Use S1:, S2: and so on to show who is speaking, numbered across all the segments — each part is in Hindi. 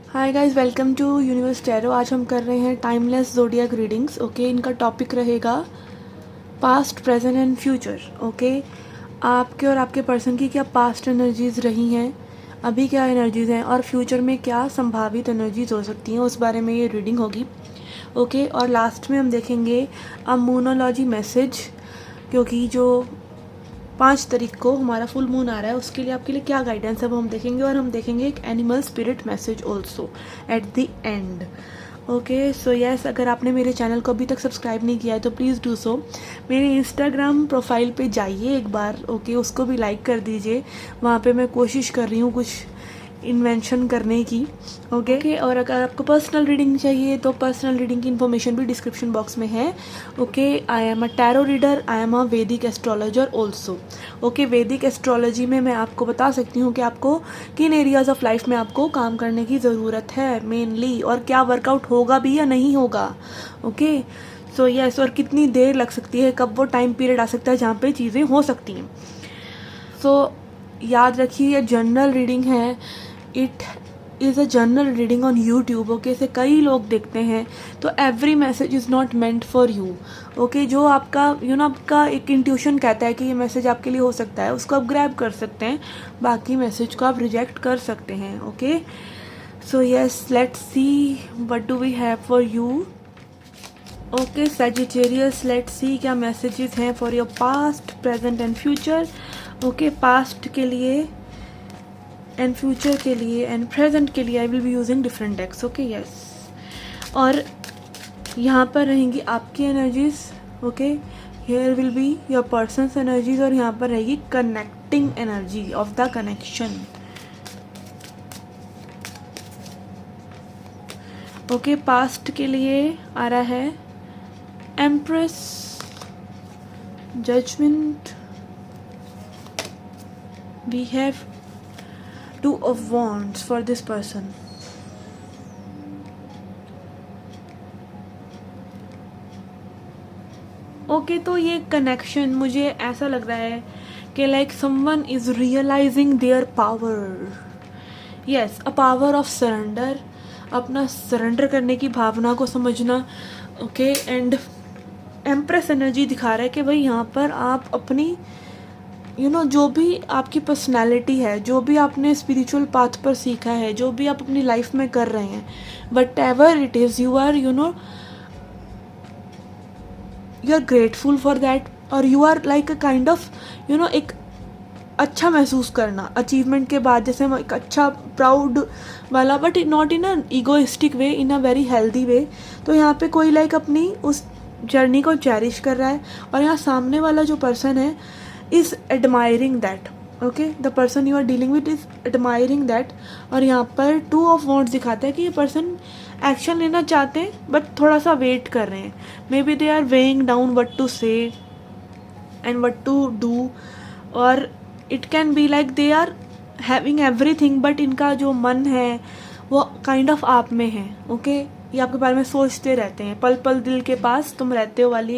S1: Hi guys, welcome to Universe Tarot. आज हम कर रहे हैं टाइमलेस ज़ोडिएक रीडिंग्स। ओके, इनका टॉपिक रहेगा past, present and future. Okay, आपके और आपके पर्सन की क्या पास्ट एनर्जीज़ रही हैं, अभी क्या एनर्जीज़ हैं और फ्यूचर में क्या संभावित एनर्जीज़ हो सकती हैं, उस बारे में ये रीडिंग होगी। ओके, और लास्ट में हम देखेंगे अमूनोलॉजी मैसेज, क्योंकि जो 5 तारीख को हमारा फुल मून आ रहा है, उसके लिए आपके लिए क्या गाइडेंस है वो हम देखेंगे। और हम देखेंगे एक animal spirit message also at the end. Okay, so yes, अगर आपने मेरे चैनल को अभी तक सब्सक्राइब नहीं किया है तो प्लीज़ डू सो। मेरे इंस्टाग्राम प्रोफाइल पे जाइए एक बार, ओके, उसको भी लाइक कर दीजिए। वहाँ पे मैं कोशिश कर रही हूँ कुछ इन्वेंशन करने की। ओके, और अगर आपको पर्सनल रीडिंग चाहिए तो पर्सनल रीडिंग की इन्फॉर्मेशन भी डिस्क्रिप्शन बॉक्स में है। Okay, I am a tarot reader, I am a वैदिक एस्ट्रोलॉजर ऑल्सो। ओके, वैदिक एस्ट्रोलॉजी में मैं आपको बता सकती हूँ कि आपको किन एरियाज ऑफ लाइफ में आपको काम करने की ज़रूरत है मेनली, और क्या वर्कआउट होगा भी या नहीं होगा। ओके, सो यस, और कितनी देर लग सकती है, कब वो टाइम पीरियड आ सकता है जहाँ पे चीज़ें हो सकती हैं। सो याद रखिए, ये जर्नल रीडिंग है। It is a journal reading on YouTube. Okay, इसे कई लोग देखते हैं, तो every message is not meant for you. Okay, जो आपका आपका एक इंट्यूशन कहता है कि ये मैसेज आपके लिए हो सकता है, उसको आप ग्रैब कर सकते हैं, बाकी मैसेज को आप रिजेक्ट कर सकते हैं। Okay, so yes, let's see what do we have for you. Okay Sagittarius, let's see क्या मैसेजेस हैं for your past, present and future. Okay, past के लिए एंड फ्यूचर के लिए एंड प्रेजेंट के लिए I will be using different decks. Okay, yes, और यहाँ पर रहेंगी आपकी energies. Okay, here will be your person's energies, और यहाँ पर रहेगी connecting energy of the connection. Okay, past के लिए आ रहा है empress, judgment, we have Two of Wands for this person. Okay, तो ये कनेक्शन मुझे ऐसा लग रहा है कि like someone is realizing their power. Yes, a power of surrender, अपना सरेंडर करने की भावना को समझना। ओके, एंड एम्प्रेस एनर्जी दिखा रहा है कि भाई यहाँ पर आप अपनी जो भी आपकी पर्सनालिटी है, जो भी आपने स्पिरिचुअल पाथ पर सीखा है, जो भी आप अपनी लाइफ में कर रहे हैं, whatever it is, you are grateful for that, और you are like a kind of एक अच्छा महसूस करना अचीवमेंट के बाद, जैसे एक अच्छा प्राउड वाला, but not in a egoistic way, in a very healthy way. तो यहाँ पे कोई लाइक अपनी उस जर्नी को चेरिश कर रहा है, और यहाँ सामने वाला जो पर्सन है is admiring that. Okay, the person you are dealing with is admiring that. और यहाँ पर 2 of Wands दिखाता है कि ये पर्सन एक्शन लेना चाहते हैं बट थोड़ा सा वेट कर रहे हैं। Maybe they are weighing down what to say and what to do, और it can be like they are having everything, but इनका जो मन है वो काइंड ऑफ आप में है। ओके, ये आपके बारे में सोचते रहते हैं, पल पल दिल के पास तुम रहते हो वाली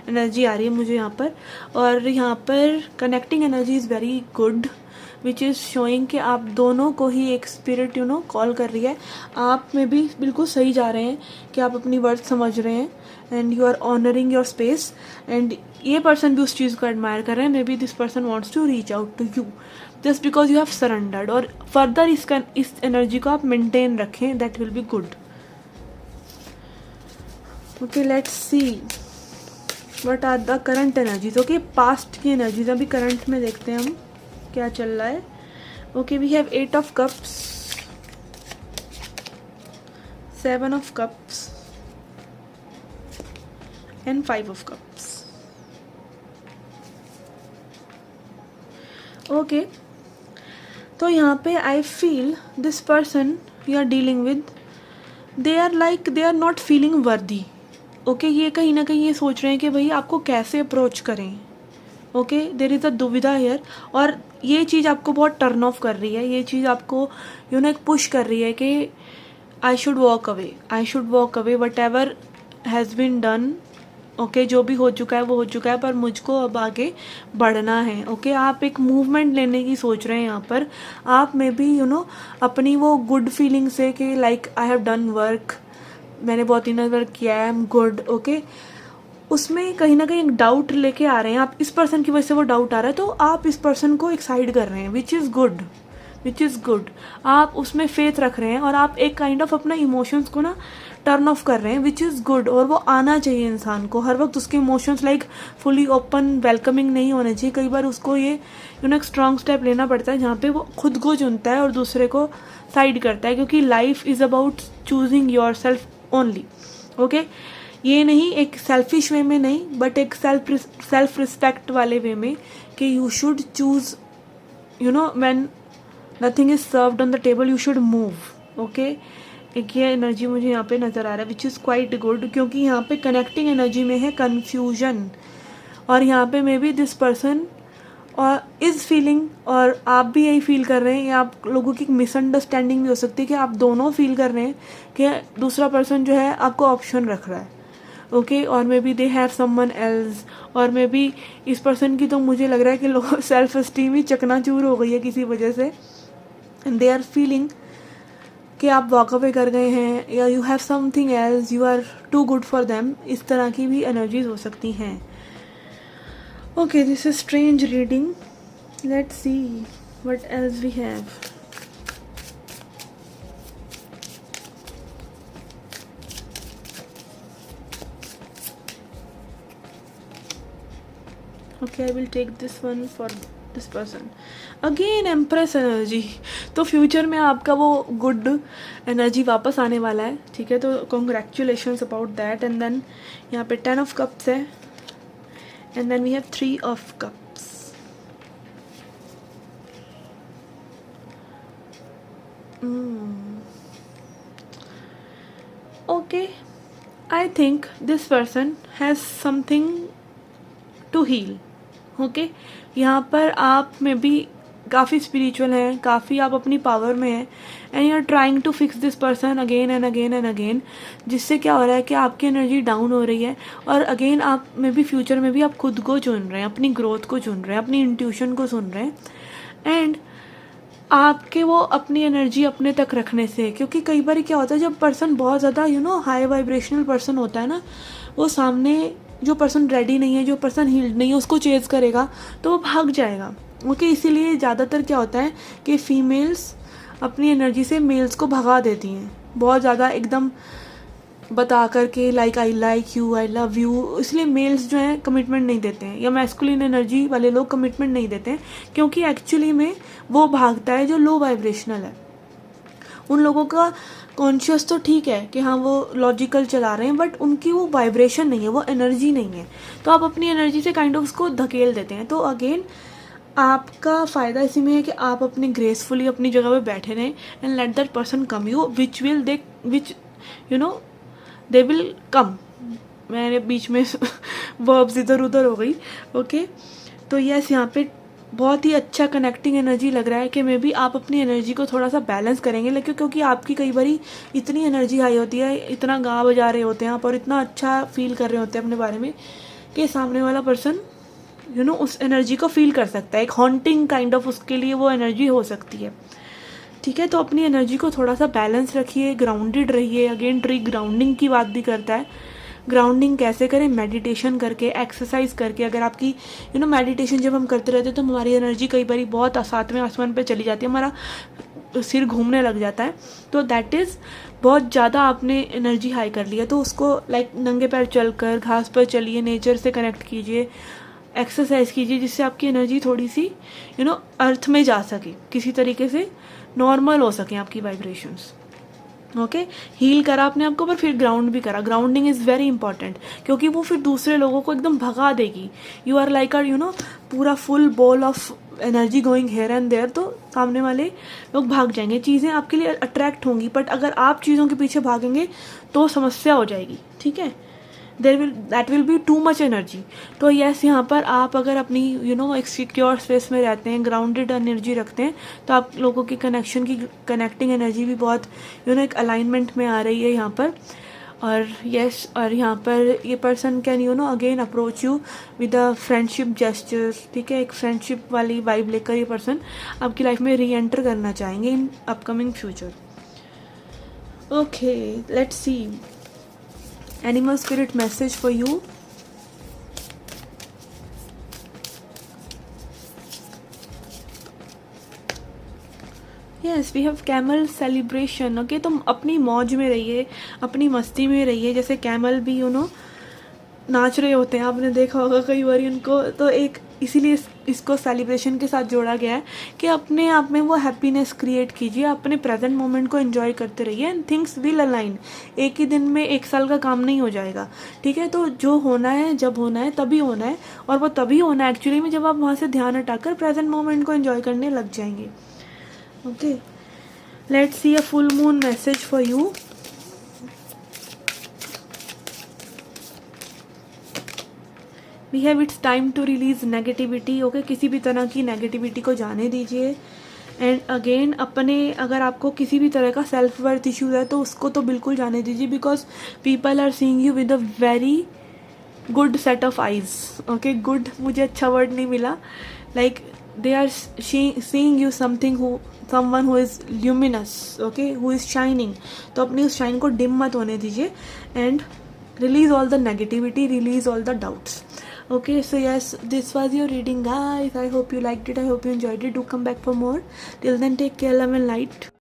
S1: एनर्जी आ रही है मुझे यहाँ पर। और यहाँ पर connecting energy is very good, which is showing कि आप दोनों को ही एक स्पिरिट कॉल कर रही है। आप में भी बिल्कुल सही जा रहे हैं कि आप अपनी वर्थ समझ रहे हैं and you are honouring your space, and ये पर्सन भी उस चीज़ को एडमायर कर रहे हैं। Maybe this person wants to reach out to you just because you have surrendered, और फर्दर इस एनर्जी को आप मेंटेन रखें, that will be good. Okay, let's see what are the current energies. Okay, past की एनर्जीज अभी करंट में देखते हैं हम क्या चल रहा है। Okay, we have 8 of Cups, 7 of Cups एंड 5 of Cups. ओके, तो यहाँ पे I feel this person you are dealing with, they are not feeling worthy. Okay, ये कहीं ना कहीं ये सोच रहे हैं कि भाई आपको कैसे अप्रोच करें। ओके, देर इज़ अ दुविधा हेयर, और ये चीज़ आपको बहुत टर्न ऑफ कर रही है। ये चीज़ आपको एक पुश कर रही है कि I should walk away whatever has been done okay जो भी हो चुका है वो हो चुका है, पर मुझको अब आगे बढ़ना है। ओके आप एक मूवमेंट लेने की सोच रहे हैं यहाँ पर। आप में भी अपनी वो गुड फीलिंग से कि like I have done work, मैंने बहुत इनर वर्क किया है, आई एम गुड। ओके उसमें कहीं ना कहीं एक डाउट लेके आ रहे हैं आप, इस पर्सन की वजह से वो डाउट आ रहा है, तो आप इस पर्सन को एक्साइड कर रहे हैं, which is good, which is good. आप उसमें फेथ रख रहे हैं और आप एक काइंड ऑफ अपना इमोशंस को टर्न ऑफ कर रहे हैं, विच इज़ गुड। और वो आना चाहिए इंसान को हर वक्त, उसके emotions like fully open welcoming नहीं होने चाहिए। कई बार उसको ये एक स्ट्रॉन्ग स्टेप लेना पड़ता है जहाँ पे वो खुद को चुनता है और दूसरे को साइड करता है, क्योंकि life is about choosing your self only. Okay ये नहीं एक सेल्फिश वे में नहीं, बट एक सेल्फ रिस्पेक्ट वाले वे में कि you should choose when nothing is served on the table, you should move. Okay एक ये एनर्जी मुझे यहाँ पे नज़र आ रहा है, विच इज़ क्वाइट गुड, क्योंकि यहाँ पे कनेक्टिंग एनर्जी में है कन्फ्यूजन, और यहाँ पे मे बी दिस पर्सन और इज़ फीलिंग, और आप भी यही फील कर रहे हैं, या आप लोगों की मिसअंडरस्टैंडिंग भी हो सकती है कि आप दोनों फील कर रहे हैं कि दूसरा पर्सन जो है आपको ऑप्शन रख रहा है। ओके और may be they have someone else, और मे बी इस पर्सन की तो मुझे लग रहा है कि लोग सेल्फ एस्टीम ही चकनाचूर हो गई है किसी वजह से, एंड दे आर फीलिंग कि आप वॉक अवे कर गए हैं, या you have something else, you are too good for them. इस तरह की भी एनर्जीज हो सकती हैं। Okay this is strange reading, let's see what else we have. Okay, I will take this one for this person. Again empress energy, तो फ्यूचर में आपका वो गुड एनर्जी वापस आने वाला है, ठीक है, तो congratulations about that. And then यहाँ पे 10 ऑफ कप्स है, and then we have 3 of cups. Okay I think this person has something to heal. Okay यहाँ पर आप में भी काफ़ी स्पिरिचुअल हैं, काफ़ी आप अपनी पावर में हैं, and you are trying to fix this person again and again and again, जिससे क्या हो रहा है कि आपकी एनर्जी डाउन हो रही है, और अगेन आप में भी फ्यूचर में भी आप खुद को चुन रहे हैं, अपनी ग्रोथ को चुन रहे हैं, अपनी इंट्यूशन को सुन रहे हैं, एंड आपके वो अपनी एनर्जी अपने तक रखने से। क्योंकि कई बार क्या होता है जब पर्सन बहुत ज़्यादा हाई वाइब्रेशनल पर्सन होता है ना, वो सामने जो पर्सन रेडी नहीं है, जो पर्सन हील्ड नहीं है, उसको चेज करेगा तो वो भाग जाएगा। ओके इसीलिए ज़्यादातर क्या होता है कि फीमेल्स अपनी एनर्जी से मेल्स को भगा देती हैं, बहुत ज़्यादा एकदम बता करके like I like you, I love you. इसलिए मेल्स जो हैं कमिटमेंट नहीं देते हैं, या मैस्कुलिन एनर्जी वाले लोग कमिटमेंट नहीं देते हैं, क्योंकि एक्चुअली में वो भागता है जो लो वाइब्रेशनल है। उन लोगों का कॉन्शियस तो ठीक है कि हाँ वो लॉजिकल चला रहे हैं, बट उनकी वो वाइब्रेशन नहीं है, वो एनर्जी नहीं है, तो आप अपनी एनर्जी से काइंड ऑफ उसको धकेल देते हैं। तो अगेन आपका फ़ायदा इसी में है कि आप अपने ग्रेसफुली अपनी जगह पे बैठे रहें, and let that person come you, which they will come. मैंने बीच में वर्ब्स इधर उधर हो गई। ओके तो यस यहाँ पे बहुत ही अच्छा कनेक्टिंग एनर्जी लग रहा है कि मे बी आप अपनी एनर्जी को थोड़ा सा बैलेंस करेंगे, लेकिन क्योंकि आपकी कई बारी इतनी एनर्जी हाई होती है, इतना गा बजा रहे होते हैं आप, और इतना अच्छा फील कर रहे होते हैं अपने बारे में कि सामने वाला पर्सन उस एनर्जी को फील कर सकता है। एक हॉन्टिंग काइंड ऑफ उसके लिए वो एनर्जी हो सकती है, ठीक है। तो अपनी एनर्जी को थोड़ा सा बैलेंस रखिए, ग्राउंडेड रहिए। अगेन ट्री ग्राउंडिंग की बात भी करता है। ग्राउंडिंग कैसे करें? मेडिटेशन करके, एक्सरसाइज करके। अगर आपकी मेडिटेशन जब हम करते रहते हैं तो हमारी एनर्जी कई बार बहुत सातवें आसमान पे चली जाती है, हमारा सिर घूमने लग जाता है, तो दैट इज़ बहुत ज़्यादा आपने एनर्जी हाई कर लिया। तो उसको लाइक नंगे पैर चलकर, घास पर चलिए, नेचर से कनेक्ट कीजिए, एक्सरसाइज कीजिए, जिससे आपकी एनर्जी थोड़ी सी अर्थ में जा सके, किसी तरीके से नॉर्मल हो सके आपकी वाइब्रेशंस। ओके हील करा आपने आपको, पर फिर ग्राउंड भी करा। ग्राउंडिंग इज़ वेरी इंपॉर्टेंट, क्योंकि वो फिर दूसरे लोगों को एकदम भगा देगी। यू आर लाइक पूरा full ball of energy going here and there, तो सामने वाले लोग भाग जाएंगे, चीज़ें आपके लिए अट्रैक्ट होंगी। बट अगर आप चीज़ों के पीछे भागेंगे तो समस्या हो जाएगी, ठीक है। That will B too much energy. तो यस यहाँ पर आप अगर अपनी एक सिक्योर स्पेस में रहते हैं, ग्राउंडेड एनर्जी रखते हैं, तो आप लोगों की कनेक्टिंग एनर्जी भी बहुत एक अलाइनमेंट में आ रही है यहाँ पर। और यस, और यहाँ पर ये person can again approach you with a friendship gestures, ठीक है। एक फ्रेंडशिप वाली वाइब लेकर ये पर्सन आपकी लाइफ में री एंटर करना चाहेंगे in upcoming future. Okay, let's see animal spirit message for you. Yes, we have camel celebration. Okay, तुम अपनी मौज में रहिए, अपनी मस्ती में रहिए। जैसे कैमल भी नाच रहे होते हैं, आपने देखा होगा कई बार उनको, तो एक इसीलिए इसको सेलिब्रेशन के साथ जोड़ा गया है कि अपने आप में वो हैप्पीनेस क्रिएट कीजिए, अपने प्रेजेंट मोमेंट को एंजॉय करते रहिए एंड थिंग्स विल अलाइन। एक ही दिन में 1 साल का काम नहीं हो जाएगा, ठीक है। तो जो होना है, जब होना है तभी होना है, और वो तभी होना है एक्चुअली में जब आप वहाँ से ध्यान हटाकर प्रेजेंट मोमेंट को एंजॉय करने लग जाएंगे। Okay, let's see a full moon message for you. We have it's time to release negativity. Okay, किसी भी तरह की नेगेटिविटी को जाने दीजिए। एंड अगेन अपने, अगर आपको किसी भी तरह का सेल्फ वर्थ इश्यूज है तो उसको तो बिल्कुल जाने दीजिए, because people are seeing you with a very good set of eyes. Okay, good मुझे अच्छा वर्ड नहीं मिला, like they are seeing you someone who is luminous, okay, who is shining. तो अपनी उस शाइन को डिम मत होने दीजिए and release all the negativity, release all the doubts. Okay, so yes, this was your reading guys. I hope you liked it, I hope you enjoyed it. Do come back for more. Till then, take care, love and light.